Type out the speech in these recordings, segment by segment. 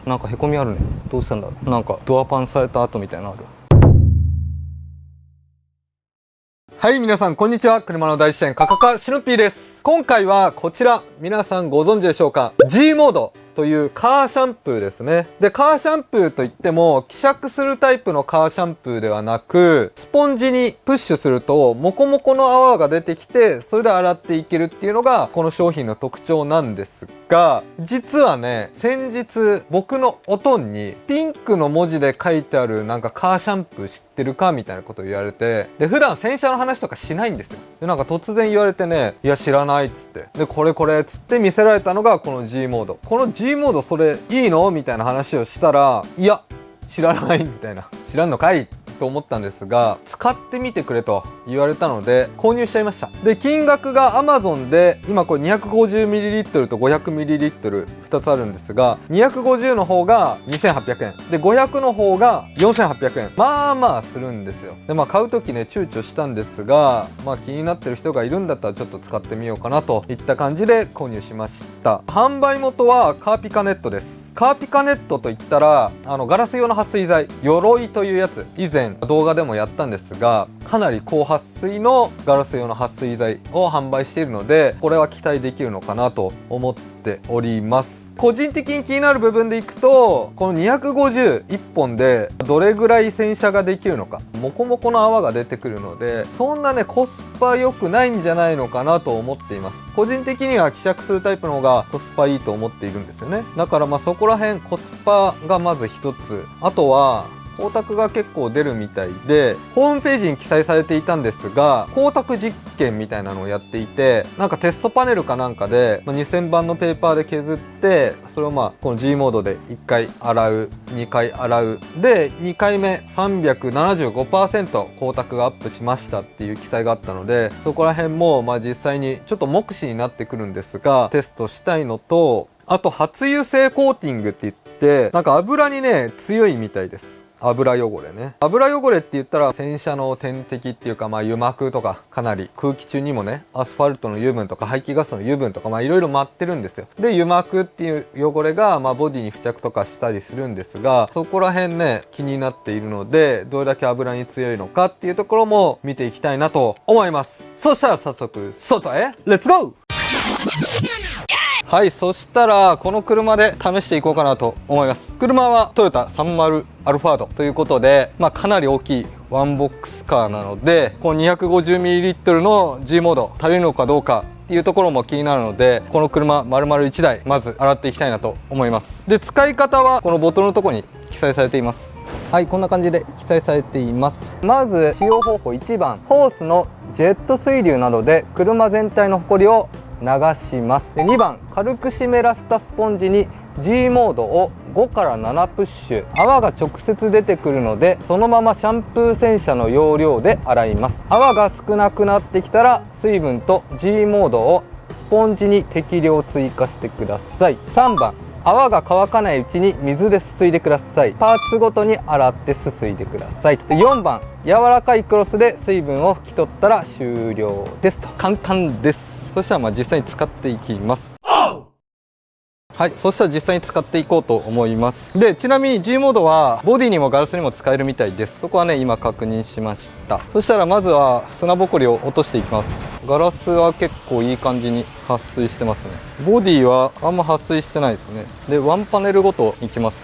なんかへこみあるね。どうしたんだろう。なんかドアパンされた跡みたいなのある。はい、皆さんこんにちは。車の大自然カカカシノピーです。今回はこちら、皆さんご存知でしょうか。 G モードというカーシャンプーですね。で、カーシャンプーといっても希釈するタイプのカーシャンプーではなく、スポンジにプッシュするとモコモコの泡が出てきて、それで洗っていけるっていうのがこの商品の特徴なんですが、実はね、先日僕のおとんにピンクの文字で書いてあるなんかカーシャンプー知ってるかみたいなことを言われて、で普段洗車の話とかしないんですよ。でなんか突然言われてね、いや知らないっつって、でこれっつって見せられたのがこの G モード。この G モードそれいいのみたいな話をしたら、いや知らないみたいな、知らんのかいと思ったんですが、使ってみてくれと言われたので購入しちゃいました。で金額が Amazon で今これ 250ml と 500ml2 つあるんですが、250の方が2800円で、500の方が4800円。まあまあするんですよ。で買う時ね躊躇したんですが、気になってる人がいるんだったらちょっと使ってみようかなといった感じで購入しました。販売元はカーピカネットです。カーピカネットといったらガラス用の撥水剤、鎧というやつ、以前動画でもやったんですが、かなり高撥水のガラス用の撥水剤を販売しているので、これは期待できるのかなと思っております。個人的に気になる部分でいくと、この251本でどれぐらい洗車ができるのか。モコモコの泡が出てくるので、そんなねコスパ良くないんじゃないのかなと思っています。個人的には希釈するタイプの方がコスパいいと思っているんですよね。だからそこら辺コスパがまず一つ、あとは光沢が結構出るみたいで、ホームページに記載されていたんですが、光沢実験みたいなのをやっていて、なんかテストパネルかなんかで、2000番のペーパーで削って、それをこの G モードで1回洗う、2回洗うで、2回目 375% 光沢がアップしましたっていう記載があったので、そこら辺も実際にちょっと目視になってくるんですが、テストしたいのと、あと初油性コーティングって言って、なんか油にね強いみたいです。油汚れね。油汚れって言ったら洗車の天敵っていうか、油膜とか、かなり空気中にもね、アスファルトの油分とか排気ガスの油分とかいろいろ舞ってるんですよ。で油膜っていう汚れがボディに付着とかしたりするんですが、そこら辺ね気になっているので、どれだけ油に強いのかっていうところも見ていきたいなと思います。そしたら早速外へレッツゴー。はい、そしたらこの車で試していこうかなと思います。車はトヨタ30アルファードということで、かなり大きいワンボックスカーなので、この 250ml の G モード足りるのかどうかっていうところも気になるので、この車丸々1台まず洗っていきたいなと思います。で使い方はこのボトルのところに記載されています。はい、こんな感じで記載されています。まず使用方法1番、ホースのジェット水流などで車全体のホコリを流します。で2番、軽く湿らせたスポンジに G モードを5から7プッシュ。泡が直接出てくるので、そのままシャンプー洗車の要領で洗います。泡が少なくなってきたら水分と G モードをスポンジに適量追加してください。3番、泡が乾かないうちに水ですすいでください。パーツごとに洗ってすすいでください。で4番、柔らかいクロスで水分を拭き取ったら終了ですと。簡単です。そしたら実際に使っていきます。はい、そしたら実際に使っていこうと思います。でちなみに G モードはボディにもガラスにも使えるみたいです。そこはね今確認しました。そしたらまずは砂ぼこりを落としていきます。ガラスは結構いい感じに撥水してますね。ボディはあんま撥水してないですね。でワンパネルごといきます。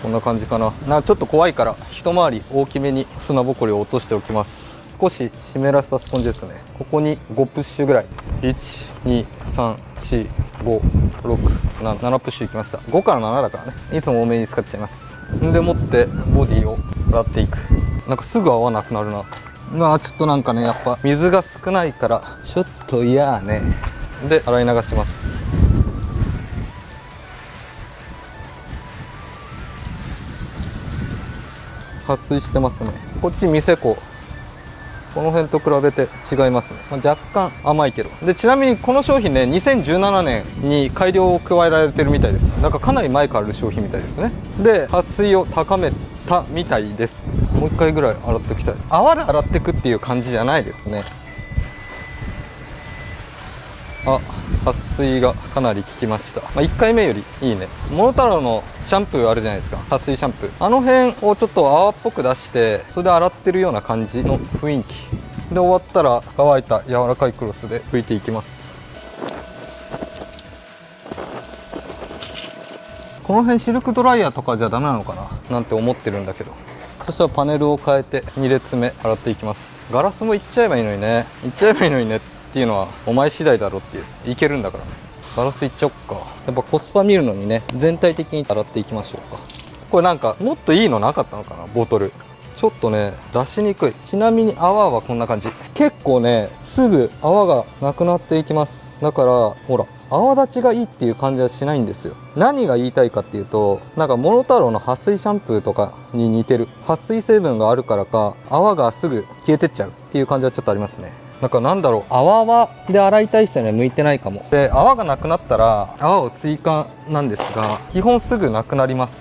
こんな感じかな。ちょっと怖いから一回り大きめに砂ぼこりを落としておきます。少し湿らせたスポンジですね。ここに5プッシュぐらい、1234567プッシュいきました。5から7だからね、いつも多めに使っちゃいます。でもってボディを洗っていく。なんかすぐ泡なくなるな。ちょっとなんかね、やっぱ水が少ないからちょっと嫌ね。で洗い流します。撥水してますね。こっち店子、この辺と比べて違いますね。若干甘いけど。でちなみにこの商品ね、2017年に改良を加えられてるみたいです。だからかなり前からある商品みたいですね。で撥水を高めたみたいです。もう1回ぐらい洗っておきたい。泡で洗っていくっていう感じじゃないですね。あ、撥水がかなり効きました。1回目よりいいね。モノタロウのシャンプーあるじゃないですか、撥水シャンプー。あの辺をちょっと泡っぽく出して、それで洗ってるような感じの雰囲気で、終わったら乾いた柔らかいクロスで拭いていきます。この辺シルクドライヤーとかじゃダメなのかななんて思ってるんだけど。そしたらパネルを変えて2列目洗っていきます。ガラスもいっちゃえばいいのにね、いっちゃえばいいのにねっていうのはお前次第だろっていう、いけるんだからね。ガラスいっちゃおっか。やっぱコスパ見るのにね、全体的に洗っていきましょうか。これなんかもっといいのなかったのかな、ボトル。ちょっとね出しにくい。ちなみに泡はこんな感じ。結構ねすぐ泡がなくなっていきます。だからほら泡立ちがいいっていう感じはしないんですよ。何が言いたいかっていうと、なんかモノタロウの撥水シャンプーとかに似てる。撥水成分があるからか泡がすぐ消えてっちゃうっていう感じはちょっとありますね。なんかなんだろう、泡で洗いたい人には向いてないかも。で泡がなくなったら泡を追加なんですが、基本すぐなくなります。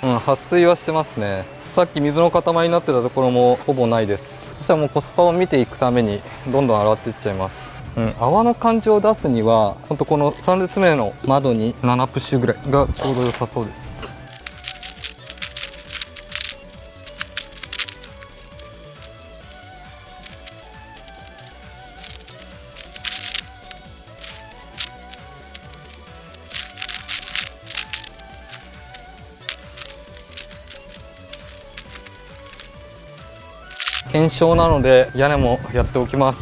撥水はしてますね。さっき水の塊になってたところもほぼないです。そしたらもうコスパを見ていくためにどんどん洗っていっちゃいます。泡の感じを出すにはほんとこの3列目の窓に7プッシュぐらいがちょうど良さそうです。検証なので屋根もやっておきます。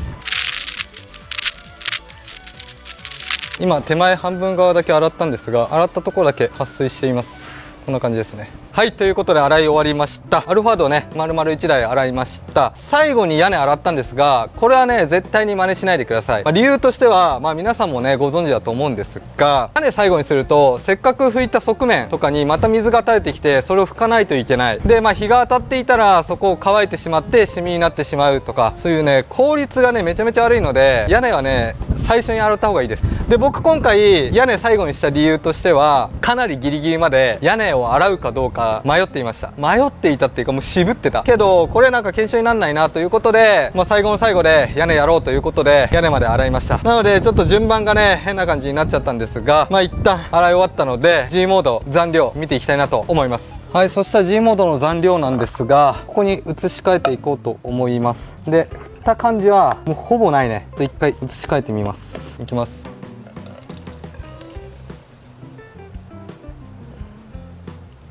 今手前半分側だけ洗ったんですが、洗ったところだけ撥水しています。こんな感じですね。はい、ということで洗い終わりました。アルファードをね丸々1台洗いました。最後に屋根洗ったんですが、これはね絶対に真似しないでください。理由としては皆さんもねご存知だと思うんですが、屋根最後にするとせっかく拭いた側面とかにまた水が垂れてきて、それを拭かないといけない。で日が当たっていたらそこを乾いてしまってシミになってしまうとか、そういうね効率がねめちゃめちゃ悪いので、屋根はね最初に洗った方がいいです。で僕今回屋根最後にした理由としては、かなりギリギリまで屋根を洗うかどうか迷っていました。迷っていたっていうかもう渋ってたけど、これなんか検証にならないなということで、最後の最後で屋根やろうということで屋根まで洗いました。なのでちょっと順番がね変な感じになっちゃったんですが、一旦洗い終わったので G モード残量見ていきたいなと思います。はい、そしたら G モードの残量なんですが、ここに移し替えていこうと思います。で振った感じはもうほぼないね。一回移し替えてみます。いきます。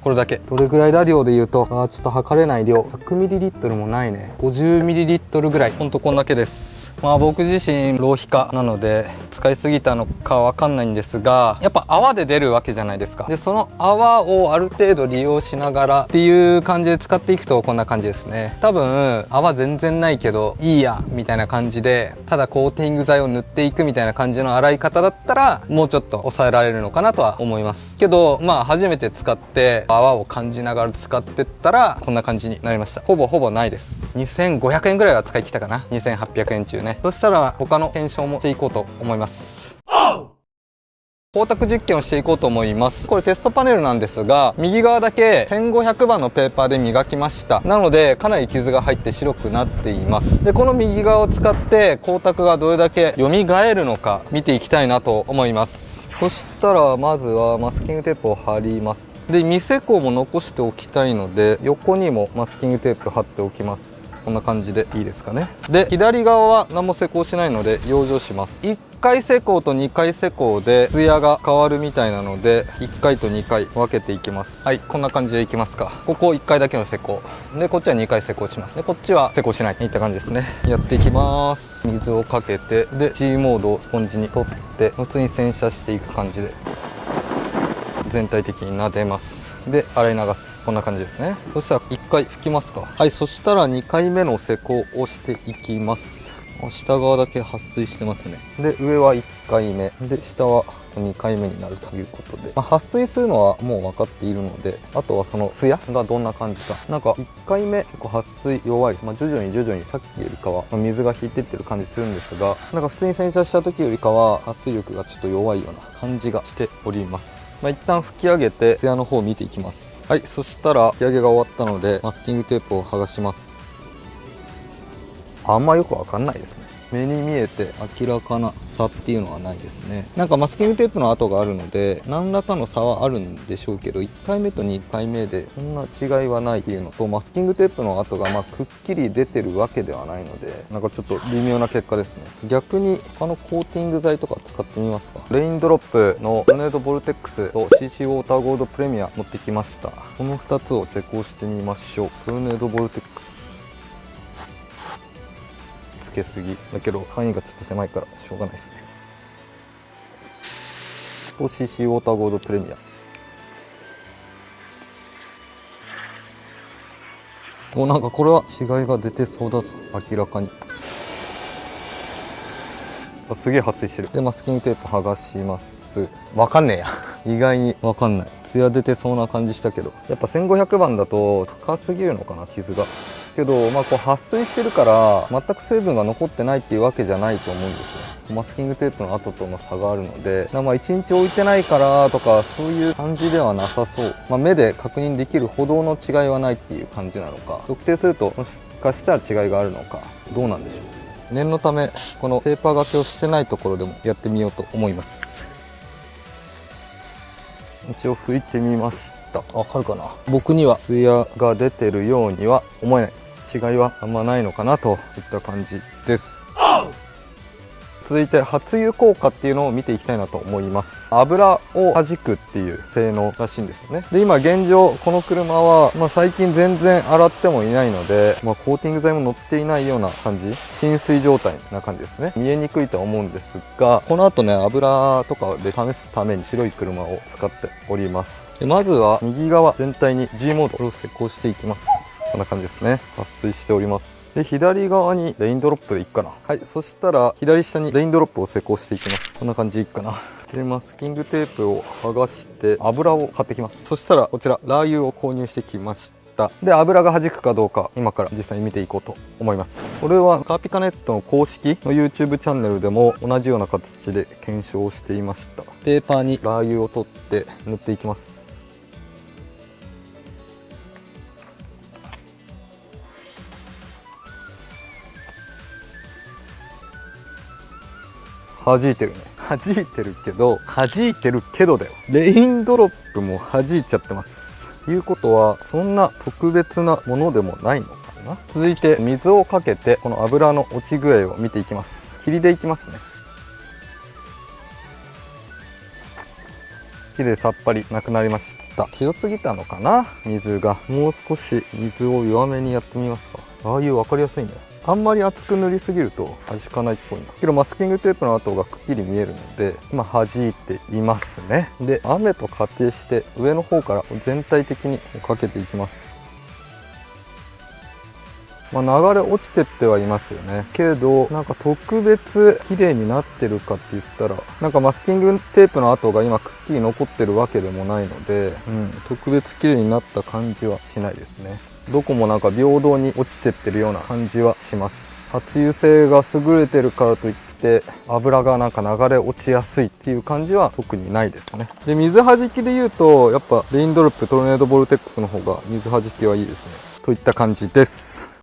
これだけ。どれぐらいだ量で言うと、ちょっと測れない量、 100ml もないね。 50ml ぐらい。ほんとこんだけです。僕自身浪費家なので使いすぎたのかわかんないんですが、やっぱ泡で出るわけじゃないですか。でその泡をある程度利用しながらっていう感じで使っていくとこんな感じですね。多分泡全然ないけどいいやみたいな感じで、ただコーティング剤を塗っていくみたいな感じの洗い方だったらもうちょっと抑えられるのかなとは思いますけど、初めて使って泡を感じながら使ってったらこんな感じになりました。ほぼないです。2500円ぐらいは使い切ったかな。2800円中ね。そしたら他の検証もしていこうと思います。光沢実験をしていこうと思います。これテストパネルなんですが、右側だけ1500番のペーパーで磨きました。なのでかなり傷が入って白くなっています。でこの右側を使って光沢がどれだけ蘇るのか見ていきたいなと思います。そしたらまずはマスキングテープを貼ります。で未施工も残しておきたいので、横にもマスキングテープ貼っておきます。こんな感じでいいですかね。で左側は何も施工しないので養生します。1回施工と2回施工でツヤが変わるみたいなので、1回と2回分けていきます。はい、こんな感じでいきますか。ここ1回だけの施工で、こっちは2回施工します。でこっちは施工しない。いった感じですね。やっていきます。水をかけて、で C モードをスポンジに取って普通に洗車していく感じで全体的に撫でます。で洗い流す。こんな感じですね。そしたら1回拭きますか。はい、そしたら2回目の施工をしていきます。下側だけ撥水してますね。で上は1回目で、下は2回目になるということで、撥水するのはもう分かっているので、あとはそのツヤがどんな感じか。なんか1回目結構撥水弱いです。徐々にさっきよりかは水が引いてってる感じするんですが、なんか普通に洗車した時よりかは撥水力がちょっと弱いような感じがしております。一旦拭き上げてツヤの方を見ていきます。はい、そしたら拭き上げが終わったのでマスキングテープを剥がします。あんまよくわかんないですね。目に見えて明らかな差っていうのはないですね。なんかマスキングテープの跡があるので何らかの差はあるんでしょうけど、1回目と2回目でそんな違いはないっていうのと、マスキングテープの跡がくっきり出てるわけではないので、なんかちょっと微妙な結果ですね。逆に他のコーティング剤とか使ってみますか。レインドロップのトルネードボルテックスと CC ウォーターゴールドプレミア持ってきました。この2つを施工してみましょう。トルネードボルテックスつけすぎだけど範囲がちょっと狭いからしょうがないですね。と CC ウォーターゴールドプレミア、なんかこれは違いが出てそうだぞ、明らかに。すげえ撥水してる。でマスキングテープ剥がします。わかんねえや意外にわかんない。ツヤ出てそうな感じしたけど、やっぱ1500番だと深すぎるのかな、傷が。けどこう撥水してるから全く水分が残ってないっていうわけじゃないと思うんですよ。マスキングテープの跡との差があるので、1日置いてないからとかそういう感じではなさそう。目で確認できるほどの違いはないっていう感じなのか、特定するともしかしたら違いがあるのか、どうなんでしょう。念のためこのペーパーがけをしてないところでもやってみようと思います。一応拭いてみました。わかるかな。僕にはツヤが出てるようには思えない。違いはあんまないのかなといった感じです。続いて撥油効果っていうのを見ていきたいなと思います。油を弾くっていう性能らしいんですよね。で今現状この車は、最近全然洗ってもいないので、コーティング剤も乗っていないような感じ、浸水状態な感じですね。見えにくいとは思うんですが、この後ね油とかで試すために白い車を使っております。でまずは右側全体に G モードを施工していきます。こんな感じですね。撥水しております。で左側にレインドロップでいいかな。はい、そしたら左下にレインドロップを施工していきます。こんな感じでいいかな。でマスキングテープを剥がして油を買ってきます。そしたらこちらラー油を購入してきました。で油が弾くかどうか今から実際に見ていこうと思います。これはカーピカネットの公式の YouTube チャンネルでも同じような形で検証していました。ペーパーにラー油を取って塗っていきます。弾いてるね。弾いてるけどだよ。レインドロップも弾いちゃってます。いうことはそんな特別なものでもないのかな。続いて水をかけてこの油の落ち具合を見ていきます。霧でいきますね。きれいさっぱりなくなりました。強すぎたのかな、水が。もう少し水を弱めにやってみますか。ああいう分かりやすいね。あんまり厚く塗りすぎると弾かないっぽいな。けどマスキングテープの跡がくっきり見えるので今弾いていますね。で雨と仮定して上の方から全体的にかけていきます。流れ落ちてってはいますよね。けどなんか特別綺麗になってるかって言ったら、なんかマスキングテープの跡が今くっきり残ってるわけでもないので、特別綺麗になった感じはしないですね。どこもなんか平等に落ちてってるような感じはします。撥油性が優れてるからといって油がなんか流れ落ちやすいっていう感じは特にないですね。で水弾きで言うとやっぱレインドロップトルネードボルテックスの方が水弾きはいいですね。といった感じです。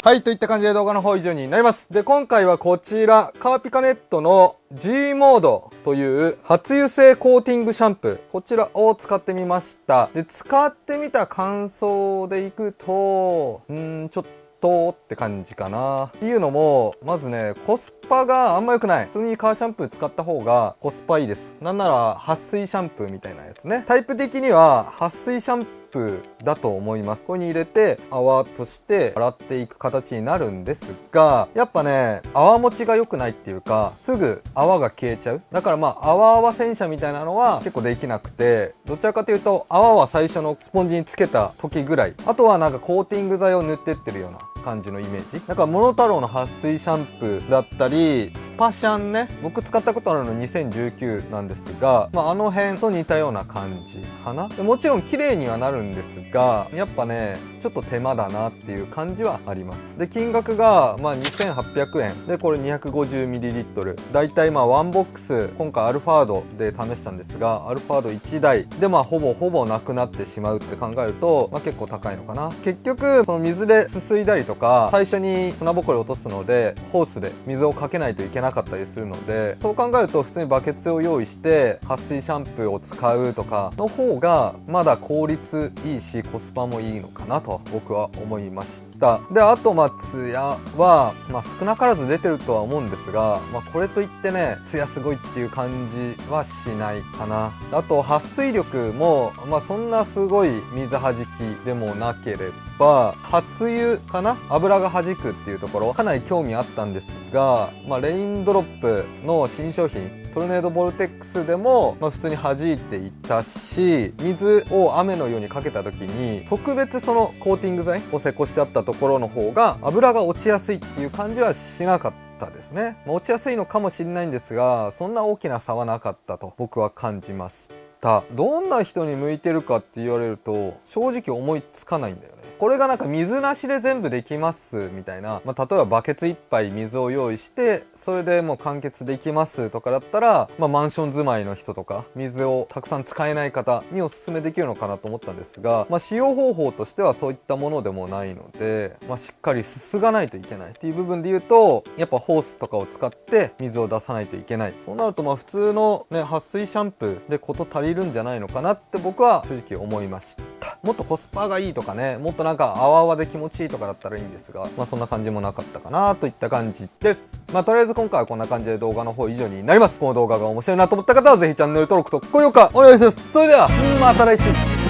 はい、といった感じで動画の方以上になります。で今回はこちらカーピカネットの G モードという撥油性コーティングシャンプー、こちらを使ってみました。で使ってみた感想でいくとちょっとって感じかな。っていうのもまずねコスパがあんま良くない。普通にカーシャンプー使った方がコスパいいです。なんなら撥水シャンプーみたいなやつね。タイプ的には撥水シャンプーだと思います。ここに入れて泡として洗っていく形になるんですが、やっぱね泡持ちが良くないっていうかすぐ泡が消えちゃう。だから泡々洗車みたいなのは結構できなくて、どちらかというと泡は最初のスポンジにつけた時ぐらい、あとはなんかコーティング剤を塗ってってるような感じのイメージ。だからモノタロウの撥水シャンプーだったりスパシャンね、僕使ったことあるの2019なんですが、あの辺と似たような感じかな。でもちろん綺麗にはなるんですが、やっぱねちょっと手間だなっていう感じはあります。で金額が2800円で、これ 250ml だいたいワンボックス、今回アルファードで試したんですがアルファード1台でほぼなくなってしまうって考えると結構高いのかな。結局その水ですすいだりとか、最初に砂ぼこり落とすのでホースで水をかけないといけなかったりするので、そう考えると普通にバケツを用意して撥水シャンプーを使うとかの方がまだ効率いいしコスパもいいのかなと僕は思いました。で、あとツヤは少なからず出てるとは思うんですが、これといってねツヤすごいっていう感じはしないかな。あと撥水力もそんなすごい水はじきでもなければ、初湯かな、油がはじくっていうところかなり興味あったんですが、レインドロップの新商品トルネードボルテックスでも、普通に弾いていたし、水を雨のようにかけた時に特別そのコーティング剤を施工してあったところの方が油が落ちやすいっていう感じはしなかったですね。落ちやすいのかもしれないんですが、そんな大きな差はなかったと僕は感じました。どんな人に向いてるかって言われると正直思いつかないんだよね。これがなんか水なしで全部できますみたいな、例えばバケツ1杯水を用意してそれでもう完結できますとかだったら、マンション住まいの人とか水をたくさん使えない方におすすめできるのかなと思ったんですが、使用方法としてはそういったものでもないので、しっかりすすがないといけないっていう部分で言うと、やっぱホースとかを使って水を出さないといけない。そうなると普通のね撥水シャンプーで事足りるんじゃないのかなって僕は正直思いました。もっとコスパがいいとかね、もっとなんか泡々で気持ちいいとかだったらいいんですが、そんな感じもなかったかなといった感じです。とりあえず今回はこんな感じで動画の方以上になります。この動画が面白いなと思った方はぜひチャンネル登録と高評価お願いします。それではまた来週。